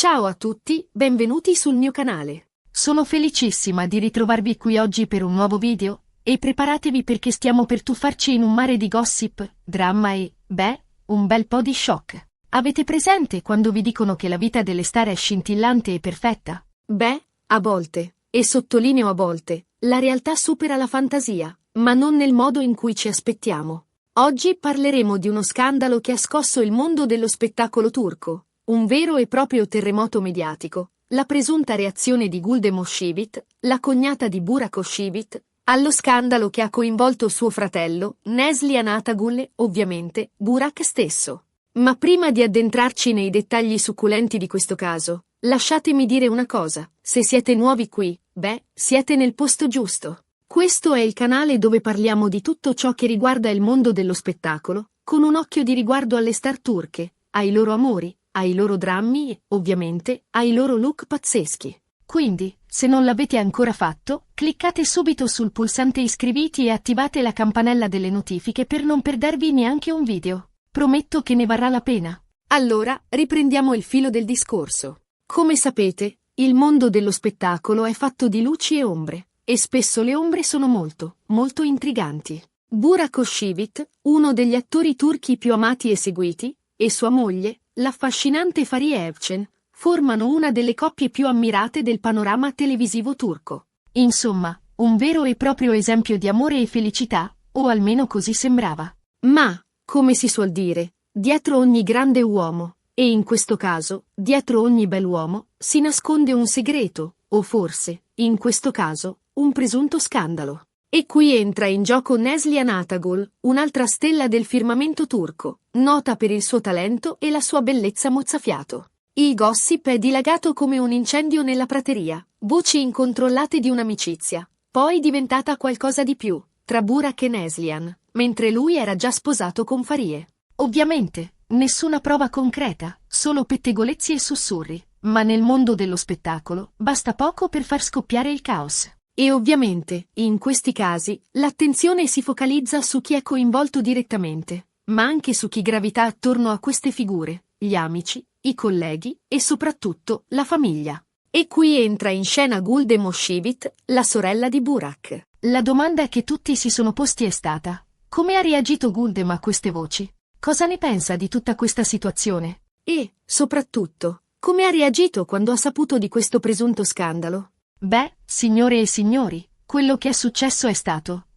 Ciao a tutti, benvenuti sul mio canale. Sono felicissima di ritrovarvi qui oggi per un nuovo video, e preparatevi perché stiamo per tuffarci in un mare di gossip, dramma e, un bel po' di shock. Avete presente quando vi dicono che la vita delle star è scintillante e perfetta? A volte, e sottolineo a volte, la realtà supera la fantasia, ma non nel modo in cui ci aspettiamo. Oggi parleremo di uno scandalo che ha scosso il mondo dello spettacolo turco. Un vero e proprio terremoto mediatico, la presunta reazione di Gülden Ошivit, la cognata di Burak Ошivit, allo scandalo che ha coinvolto suo fratello, Neslihan Atagul e, ovviamente, Burak stesso. Ma prima di addentrarci nei dettagli succulenti di questo caso, lasciatemi dire una cosa, se siete nuovi qui, siete nel posto giusto. Questo è il canale dove parliamo di tutto ciò che riguarda il mondo dello spettacolo, con un occhio di riguardo alle star turche, ai loro amori, ai loro drammi e, ovviamente, ai loro look pazzeschi. Quindi, se non l'avete ancora fatto, cliccate subito sul pulsante iscriviti e attivate la campanella delle notifiche per non perdervi neanche un video. Prometto che ne varrà la pena. Allora, riprendiamo il filo del discorso. Come sapete, il mondo dello spettacolo è fatto di luci e ombre, e spesso le ombre sono molto, molto intriganti. Burak Ошivit, uno degli attori turchi più amati e seguiti, e sua moglie, l'affascinante Fariye Evcen, formano una delle coppie più ammirate del panorama televisivo turco. Insomma, un vero e proprio esempio di amore e felicità, o almeno così sembrava. Ma, come si suol dire, dietro ogni grande uomo, e in questo caso, dietro ogni bell'uomo, si nasconde un segreto, o forse, in questo caso, un presunto scandalo. E qui entra in gioco Neslihan Atagul, un'altra stella del firmamento turco, nota per il suo talento e la sua bellezza mozzafiato. Il gossip è dilagato come un incendio nella prateria, voci incontrollate di un'amicizia, poi diventata qualcosa di più, tra Burak e Neslihan, mentre lui era già sposato con Fariye. Ovviamente, nessuna prova concreta, solo pettegolezzi e sussurri, ma nel mondo dello spettacolo basta poco per far scoppiare il caos. E ovviamente, in questi casi, l'attenzione si focalizza su chi è coinvolto direttamente, ma anche su chi gravita attorno a queste figure, gli amici, i colleghi e soprattutto la famiglia. E qui entra in scena Gülden Ошivit, la sorella di Burak. La domanda che tutti si sono posti è stata: come ha reagito Gülden a queste voci? Cosa ne pensa di tutta questa situazione? E, soprattutto, come ha reagito quando ha saputo di questo presunto scandalo? Signore e signori, quello che è successo è stato,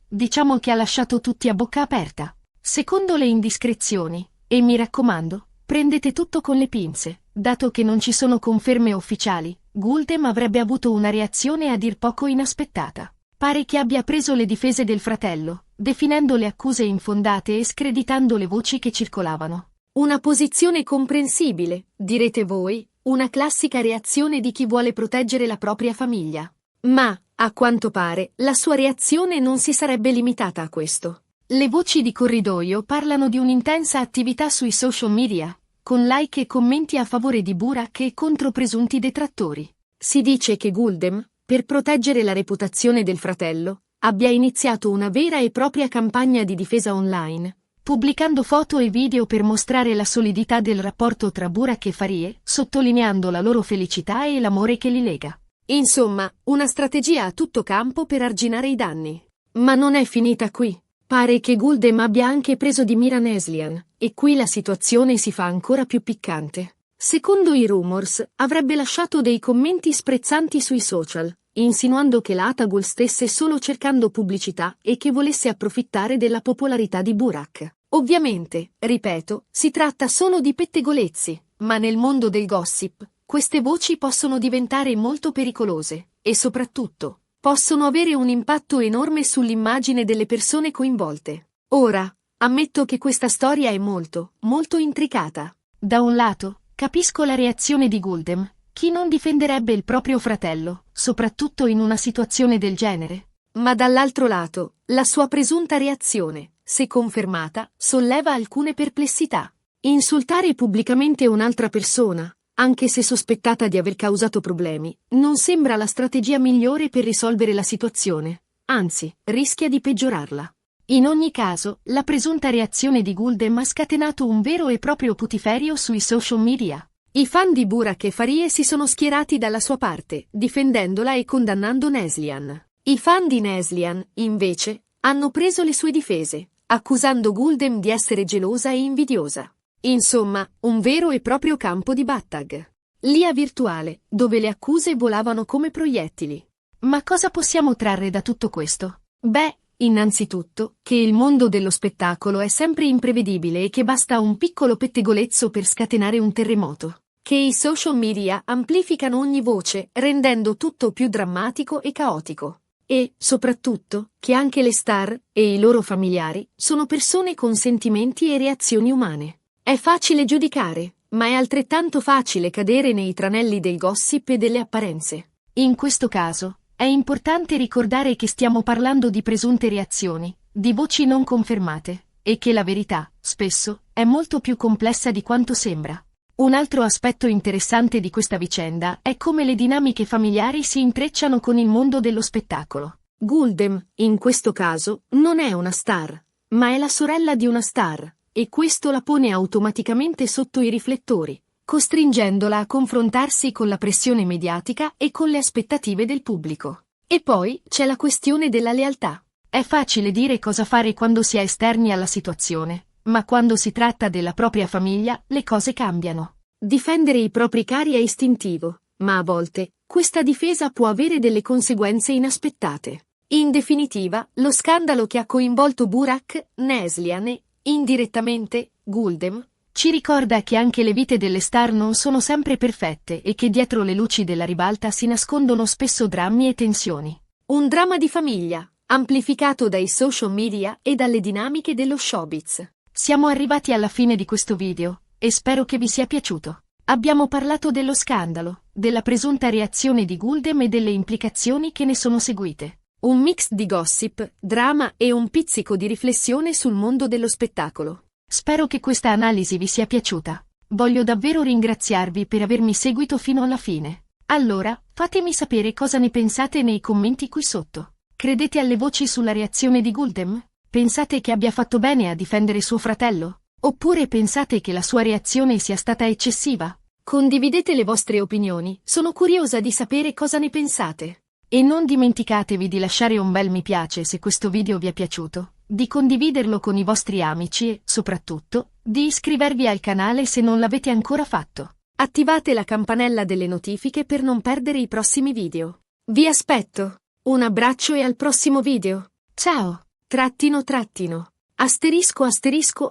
diciamo che ha lasciato tutti a bocca aperta. Secondo le indiscrezioni, e mi raccomando, prendete tutto con le pinze, dato che non ci sono conferme ufficiali, Gülden avrebbe avuto una reazione a dir poco inaspettata. Pare che abbia preso le difese del fratello, definendo le accuse infondate e screditando le voci che circolavano. Una posizione comprensibile, direte voi, una classica reazione di chi vuole proteggere la propria famiglia. Ma, a quanto pare, la sua reazione non si sarebbe limitata a questo. Le voci di corridoio parlano di un'intensa attività sui social media, con like e commenti a favore di Burak e contro presunti detrattori. Si dice che Gülden, per proteggere la reputazione del fratello, abbia iniziato una vera e propria campagna di difesa online, pubblicando foto e video per mostrare la solidità del rapporto tra Burak e Fariye, sottolineando la loro felicità e l'amore che li lega. Insomma, una strategia a tutto campo per arginare i danni. Ma non è finita qui. Pare che Gülden abbia anche preso di mira Neslihan, e qui la situazione si fa ancora più piccante. Secondo i rumors, avrebbe lasciato dei commenti sprezzanti sui social, insinuando che la Atagul stesse solo cercando pubblicità e che volesse approfittare della popolarità di Burak. Ovviamente, ripeto, si tratta solo di pettegolezzi, ma nel mondo del gossip, queste voci possono diventare molto pericolose, e soprattutto, possono avere un impatto enorme sull'immagine delle persone coinvolte. Ora, ammetto che questa storia è molto, molto intricata. Da un lato, capisco la reazione di Gülden. Chi non difenderebbe il proprio fratello, soprattutto in una situazione del genere? Ma dall'altro lato, la sua presunta reazione, se confermata, solleva alcune perplessità. Insultare pubblicamente un'altra persona, anche se sospettata di aver causato problemi, non sembra la strategia migliore per risolvere la situazione, anzi, rischia di peggiorarla. In ogni caso, la presunta reazione di Gülden ha scatenato un vero e proprio putiferio sui social media. I fan di Burak e Farie si sono schierati dalla sua parte, difendendola e condannando Neslihan. I fan di Neslihan, invece, hanno preso le sue difese, accusando Guldem di essere gelosa e invidiosa. Insomma, un vero e proprio campo di battag. L'IA virtuale, dove le accuse volavano come proiettili. Ma cosa possiamo trarre da tutto questo? Beh, innanzitutto, che il mondo dello spettacolo è sempre imprevedibile e che basta un piccolo pettegolezzo per scatenare un terremoto. Che i social media amplificano ogni voce, rendendo tutto più drammatico e caotico. E, soprattutto, che anche le star, e i loro familiari, sono persone con sentimenti e reazioni umane. È facile giudicare, ma è altrettanto facile cadere nei tranelli del gossip e delle apparenze. In questo caso, è importante ricordare che stiamo parlando di presunte reazioni, di voci non confermate, e che la verità, spesso, è molto più complessa di quanto sembra. Un altro aspetto interessante di questa vicenda è come le dinamiche familiari si intrecciano con il mondo dello spettacolo. Guldem, in questo caso, non è una star, ma è la sorella di una star, e questo la pone automaticamente sotto i riflettori, costringendola a confrontarsi con la pressione mediatica e con le aspettative del pubblico. E poi c'è la questione della lealtà. È facile dire cosa fare quando si è esterni alla situazione, ma quando si tratta della propria famiglia, le cose cambiano. Difendere i propri cari è istintivo, ma a volte, questa difesa può avere delle conseguenze inaspettate. In definitiva, lo scandalo che ha coinvolto Burak, Neslihan e, indirettamente, Guldem, ci ricorda che anche le vite delle star non sono sempre perfette e che dietro le luci della ribalta si nascondono spesso drammi e tensioni. Un dramma di famiglia, amplificato dai social media e dalle dinamiche dello showbiz. Siamo arrivati alla fine di questo video, e spero che vi sia piaciuto. Abbiamo parlato dello scandalo, della presunta reazione di Guldem e delle implicazioni che ne sono seguite. Un mix di gossip, drama e un pizzico di riflessione sul mondo dello spettacolo. Spero che questa analisi vi sia piaciuta. Voglio davvero ringraziarvi per avermi seguito fino alla fine. Allora, fatemi sapere cosa ne pensate nei commenti qui sotto. Credete alle voci sulla reazione di Guldem? Pensate che abbia fatto bene a difendere suo fratello? Oppure pensate che la sua reazione sia stata eccessiva? Condividete le vostre opinioni, sono curiosa di sapere cosa ne pensate. E non dimenticatevi di lasciare un bel mi piace se questo video vi è piaciuto, di condividerlo con i vostri amici e, soprattutto, di iscrivervi al canale se non l'avete ancora fatto. Attivate la campanella delle notifiche per non perdere i prossimi video. Vi aspetto! Un abbraccio e al prossimo video. Ciao! *********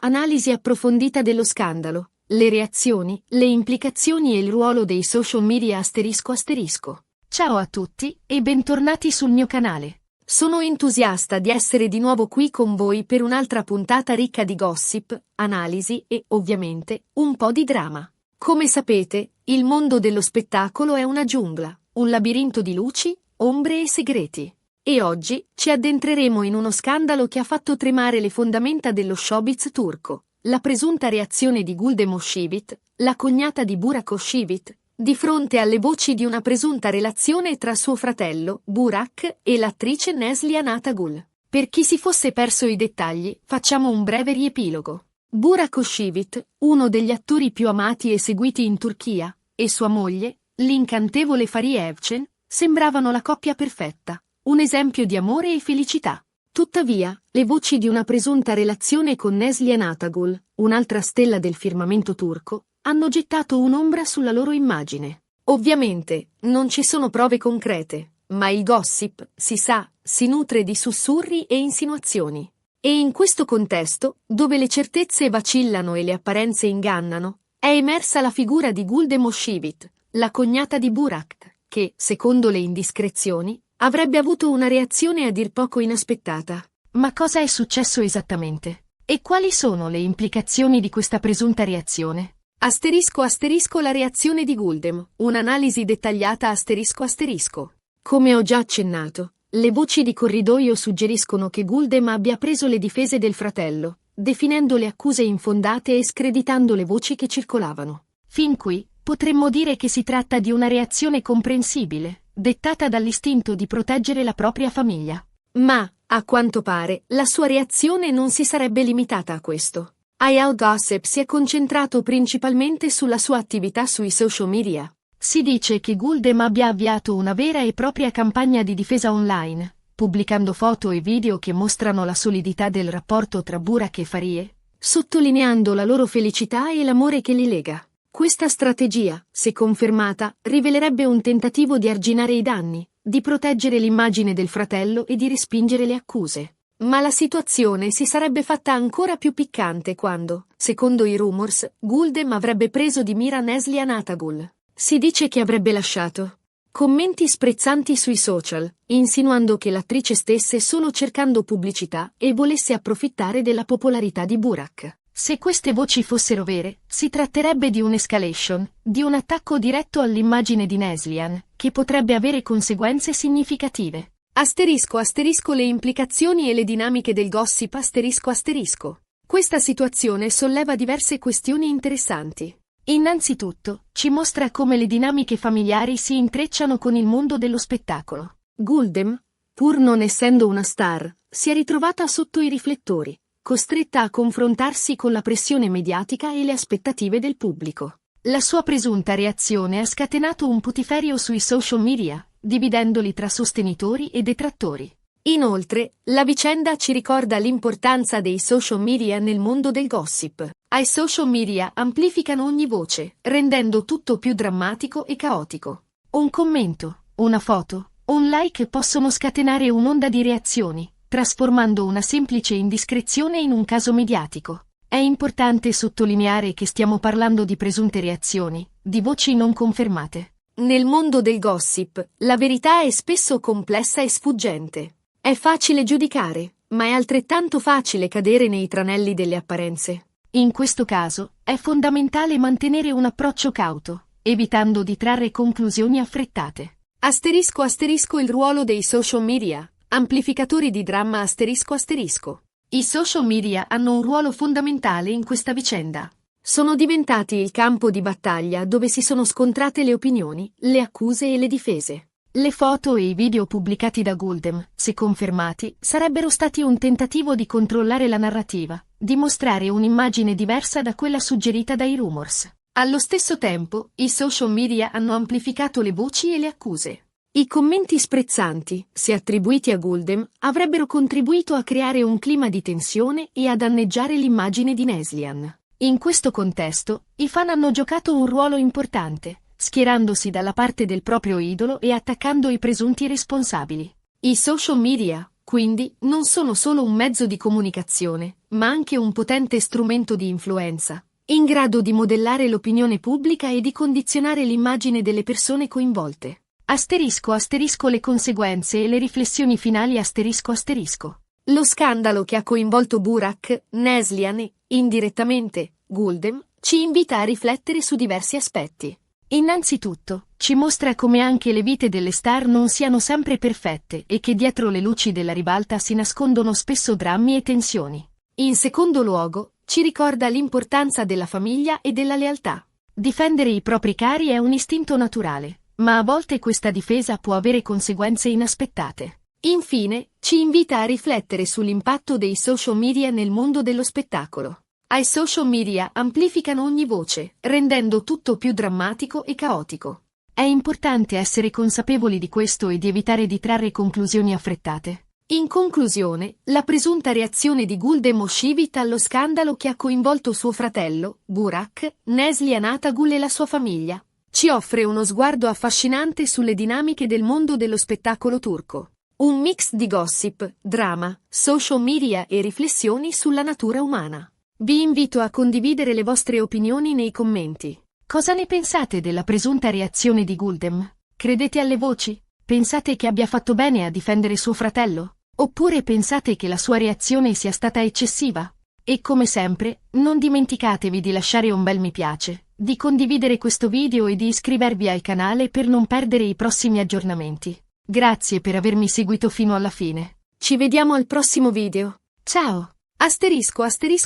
analisi approfondita dello scandalo, le reazioni, le implicazioni e il ruolo dei social media **********. Ciao a tutti e bentornati sul mio canale. Sono entusiasta di essere di nuovo qui con voi per un'altra puntata ricca di gossip, analisi e, ovviamente, un po' di drama. Come sapete, il mondo dello spettacolo è una giungla, un labirinto di luci, ombre e segreti. E oggi ci addentreremo in uno scandalo che ha fatto tremare le fondamenta dello showbiz turco, la presunta reazione di Guldem Oshivit, la cognata di Burak Oshivit, di fronte alle voci di una presunta relazione tra suo fratello, Burak, e l'attrice Neslihan Atagul. Per chi si fosse perso i dettagli, facciamo un breve riepilogo. Burak Oshivit, uno degli attori più amati e seguiti in Turchia, e sua moglie, l'incantevole Fariye Evcen, sembravano la coppia perfetta, un esempio di amore e felicità. Tuttavia, le voci di una presunta relazione con Neslihan Atagul, un'altra stella del firmamento turco, hanno gettato un'ombra sulla loro immagine. Ovviamente, non ci sono prove concrete, ma il gossip, si sa, si nutre di sussurri e insinuazioni. E in questo contesto, dove le certezze vacillano e le apparenze ingannano, è emersa la figura di Guldem Oshivit, la cognata di Burak, che, secondo le indiscrezioni, avrebbe avuto una reazione a dir poco inaspettata. Ma cosa è successo esattamente? E quali sono le implicazioni di questa presunta reazione? La reazione di Guldem, un'analisi dettagliata ********. Come ho già accennato, le voci di corridoio suggeriscono che Guldem abbia preso le difese del fratello, definendo le accuse infondate e screditando le voci che circolavano. Fin qui, potremmo dire che si tratta di una reazione comprensibile, dettata dall'istinto di proteggere la propria famiglia. Ma, a quanto pare, la sua reazione non si sarebbe limitata a questo. Ayal Gossip si è concentrato principalmente sulla sua attività sui social media. Si dice che Guldem abbia avviato una vera e propria campagna di difesa online, pubblicando foto e video che mostrano la solidità del rapporto tra Burak e Farie, sottolineando la loro felicità e l'amore che li lega. Questa strategia, se confermata, rivelerebbe un tentativo di arginare i danni, di proteggere l'immagine del fratello e di respingere le accuse. Ma la situazione si sarebbe fatta ancora più piccante quando, secondo i rumors, Guldem avrebbe preso di mira Neslihan Atagul. Si dice che avrebbe lasciato commenti sprezzanti sui social, insinuando che l'attrice stesse solo cercando pubblicità e volesse approfittare della popolarità di Burak. Se queste voci fossero vere, si tratterebbe di un'escalation, di un attacco diretto all'immagine di Neslihan, che potrebbe avere conseguenze significative. *** Le implicazioni e le dinamiche del gossip ***. Questa situazione solleva diverse questioni interessanti. Innanzitutto, ci mostra come le dinamiche familiari si intrecciano con il mondo dello spettacolo. Guldem, pur non essendo una star, si è ritrovata sotto i riflettori, costretta a confrontarsi con la pressione mediatica e le aspettative del pubblico. La sua presunta reazione ha scatenato un putiferio sui social media, dividendoli tra sostenitori e detrattori. Inoltre, la vicenda ci ricorda l'importanza dei social media nel mondo del gossip. I social media amplificano ogni voce, rendendo tutto più drammatico e caotico. Un commento, una foto, un like possono scatenare un'onda di reazioni, trasformando una semplice indiscrezione in un caso mediatico. È importante sottolineare che stiamo parlando di presunte reazioni, di voci non confermate. Nel mondo del gossip, la verità è spesso complessa e sfuggente. È facile giudicare, ma è altrettanto facile cadere nei tranelli delle apparenze. In questo caso, è fondamentale mantenere un approccio cauto, evitando di trarre conclusioni affrettate. ***. Il ruolo dei social media, amplificatori di dramma ****. I social media hanno un ruolo fondamentale in questa vicenda. Sono diventati il campo di battaglia dove si sono scontrate le opinioni, le accuse e le difese. Le foto e i video pubblicati da Guldem, se confermati, sarebbero stati un tentativo di controllare la narrativa, di mostrare un'immagine diversa da quella suggerita dai rumors. Allo stesso tempo, i social media hanno amplificato le voci e le accuse. I commenti sprezzanti, se attribuiti a Guldem, avrebbero contribuito a creare un clima di tensione e a danneggiare l'immagine di Neslihan. In questo contesto, i fan hanno giocato un ruolo importante, schierandosi dalla parte del proprio idolo e attaccando i presunti responsabili. I social media, quindi, non sono solo un mezzo di comunicazione, ma anche un potente strumento di influenza, in grado di modellare l'opinione pubblica e di condizionare l'immagine delle persone coinvolte. Le conseguenze e le riflessioni finali ****. Lo scandalo che ha coinvolto Burak, Neslihan e, indirettamente, Guldem, ci invita a riflettere su diversi aspetti. Innanzitutto, ci mostra come anche le vite delle star non siano sempre perfette e che dietro le luci della ribalta si nascondono spesso drammi e tensioni. In secondo luogo, ci ricorda l'importanza della famiglia e della lealtà. Difendere i propri cari è un istinto naturale, ma a volte questa difesa può avere conseguenze inaspettate. Infine, ci invita a riflettere sull'impatto dei social media nel mondo dello spettacolo. I social media amplificano ogni voce, rendendo tutto più drammatico e caotico. È importante essere consapevoli di questo e di evitare di trarre conclusioni affrettate. In conclusione, la presunta reazione di Guldem Oshivit allo scandalo che ha coinvolto suo fratello, Burak, Neslihan Atagul e la sua famiglia, ci offre uno sguardo affascinante sulle dinamiche del mondo dello spettacolo turco. Un mix di gossip, drama, social media e riflessioni sulla natura umana. Vi invito a condividere le vostre opinioni nei commenti. Cosa ne pensate della presunta reazione di Guldem? Credete alle voci? Pensate che abbia fatto bene a difendere suo fratello? Oppure pensate che la sua reazione sia stata eccessiva? E come sempre, non dimenticatevi di lasciare un bel mi piace, di condividere questo video e di iscrivervi al canale per non perdere i prossimi aggiornamenti. Grazie per avermi seguito fino alla fine. Ci vediamo al prossimo video. Ciao!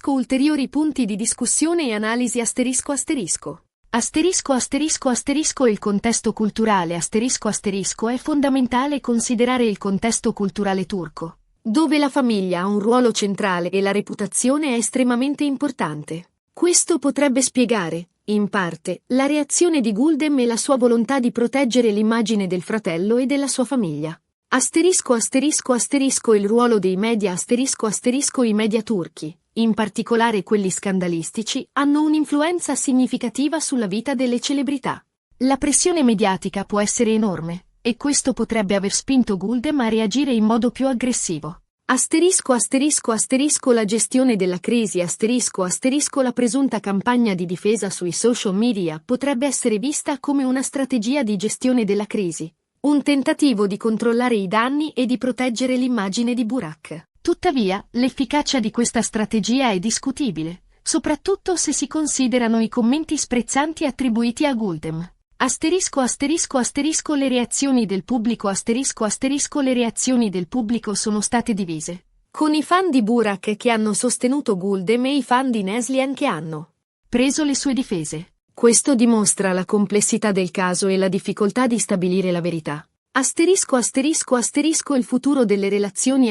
Ulteriori punti di discussione e analisi ****. Il contesto culturale **** è fondamentale considerare il contesto culturale turco. dove la famiglia ha un ruolo centrale e la reputazione è estremamente importante. Questo potrebbe spiegare, in parte, la reazione di Guldem e la sua volontà di proteggere l'immagine del fratello e della sua famiglia. Il ruolo dei media i media turchi, in particolare quelli scandalistici, hanno un'influenza significativa sulla vita delle celebrità. La pressione mediatica può essere enorme, e questo potrebbe aver spinto Guldem a reagire in modo più aggressivo. La gestione della crisi la presunta campagna di difesa sui social media potrebbe essere vista come una strategia di gestione della crisi, un tentativo di controllare i danni e di proteggere l'immagine di Burak. Tuttavia, l'efficacia di questa strategia è discutibile, soprattutto se si considerano i commenti sprezzanti attribuiti a Guldem. Le reazioni del pubblico le reazioni del pubblico sono state divise, con i fan di Burak che hanno sostenuto Guldem e i fan di Neslihan che hanno preso le sue difese. Questo dimostra la complessità del caso e la difficoltà di stabilire la verità. Il futuro delle relazioni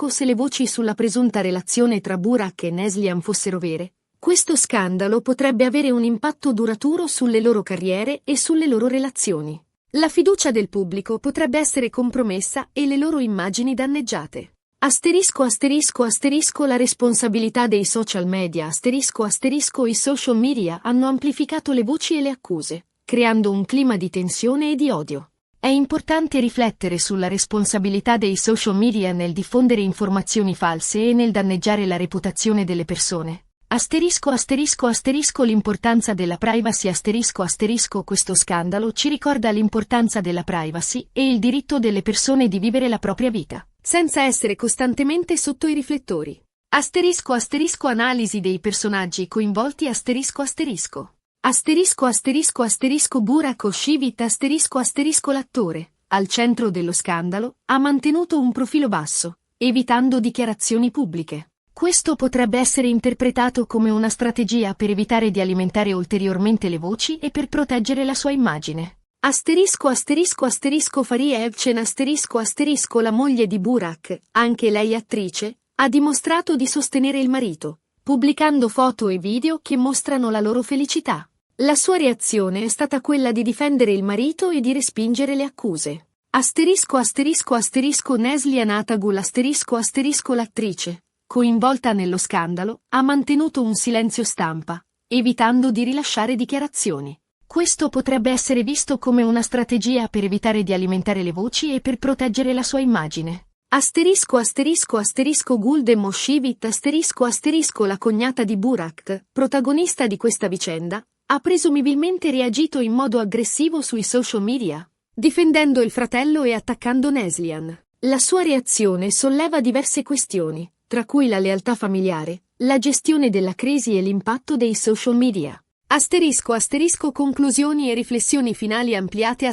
se le voci sulla presunta relazione tra Burak e Neslihan fossero vere. Questo scandalo potrebbe avere un impatto duraturo sulle loro carriere e sulle loro relazioni. La fiducia del pubblico potrebbe essere compromessa e le loro immagini danneggiate. La responsabilità dei social media i social media hanno amplificato le voci e le accuse, creando un clima di tensione e di odio. È importante riflettere sulla responsabilità dei social media nel diffondere informazioni false e nel danneggiare la reputazione delle persone. L'importanza della privacy questo scandalo ci ricorda l'importanza della privacy e il diritto delle persone di vivere la propria vita, senza essere costantemente sotto i riflettori. Analisi dei personaggi coinvolti Burak Oshivit l'attore, al centro dello scandalo, ha mantenuto un profilo basso, evitando dichiarazioni pubbliche. Questo potrebbe essere interpretato come una strategia per evitare di alimentare ulteriormente le voci e per proteggere la sua immagine. Faria Evcen la moglie di Burak, anche lei attrice, ha dimostrato di sostenere il marito, pubblicando foto e video che mostrano la loro felicità. La sua reazione è stata quella di difendere il marito e di respingere le accuse. Neslihan Atagul l'attrice, coinvolta nello scandalo, ha mantenuto un silenzio stampa, evitando di rilasciare dichiarazioni. Questo potrebbe essere visto come una strategia per evitare di alimentare le voci e per proteggere la sua immagine. Guldem Oshivit la cognata di Burak, protagonista di questa vicenda, ha presumibilmente reagito in modo aggressivo sui social media, difendendo il fratello e attaccando Neslihan. La sua reazione solleva diverse questioni, tra cui la lealtà familiare, la gestione della crisi e l'impatto dei social media. Conclusioni e riflessioni finali ampliate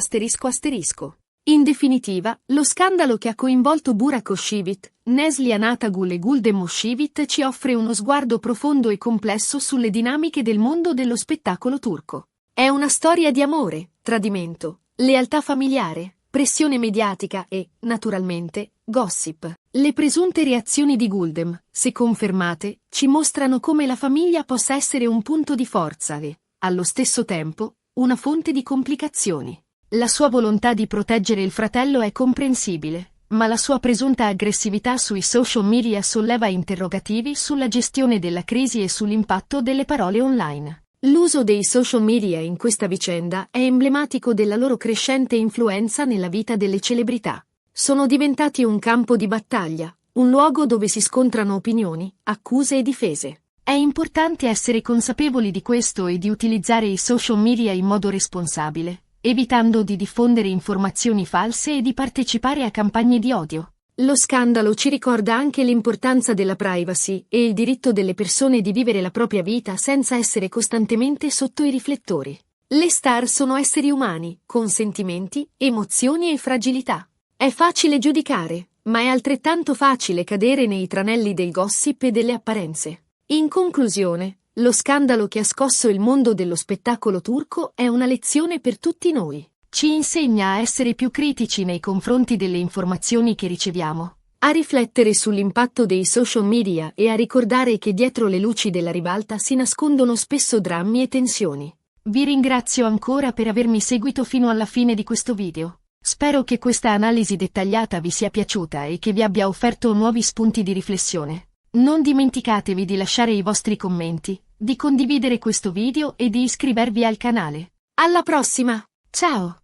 In definitiva, lo scandalo che ha coinvolto Burak Oshivit, Neslihan Atagul e Guldem Oshivit ci offre uno sguardo profondo e complesso sulle dinamiche del mondo dello spettacolo turco. È una storia di amore, tradimento, lealtà familiare, pressione mediatica e, naturalmente, gossip. Le presunte reazioni di Guldem, se confermate, ci mostrano come la famiglia possa essere un punto di forza e, allo stesso tempo, una fonte di complicazioni. La sua volontà di proteggere il fratello è comprensibile, ma la sua presunta aggressività sui social media solleva interrogativi sulla gestione della crisi e sull'impatto delle parole online. L'uso dei social media in questa vicenda è emblematico della loro crescente influenza nella vita delle celebrità. Sono diventati un campo di battaglia, un luogo dove si scontrano opinioni, accuse e difese. È importante essere consapevoli di questo e di utilizzare i social media in modo responsabile, evitando di diffondere informazioni false e di partecipare a campagne di odio. Lo scandalo ci ricorda anche l'importanza della privacy e il diritto delle persone di vivere la propria vita senza essere costantemente sotto i riflettori. Le star sono esseri umani, con sentimenti, emozioni e fragilità. È facile giudicare, ma è altrettanto facile cadere nei tranelli del gossip e delle apparenze. In conclusione, lo scandalo che ha scosso il mondo dello spettacolo turco è una lezione per tutti noi. Ci insegna a essere più critici nei confronti delle informazioni che riceviamo, a riflettere sull'impatto dei social media e a ricordare che dietro le luci della ribalta si nascondono spesso drammi e tensioni. Vi ringrazio ancora per avermi seguito fino alla fine di questo video. Spero che questa analisi dettagliata vi sia piaciuta e che vi abbia offerto nuovi spunti di riflessione. Non dimenticatevi di lasciare i vostri commenti, di condividere questo video e di iscrivervi al canale. Alla prossima! Ciao!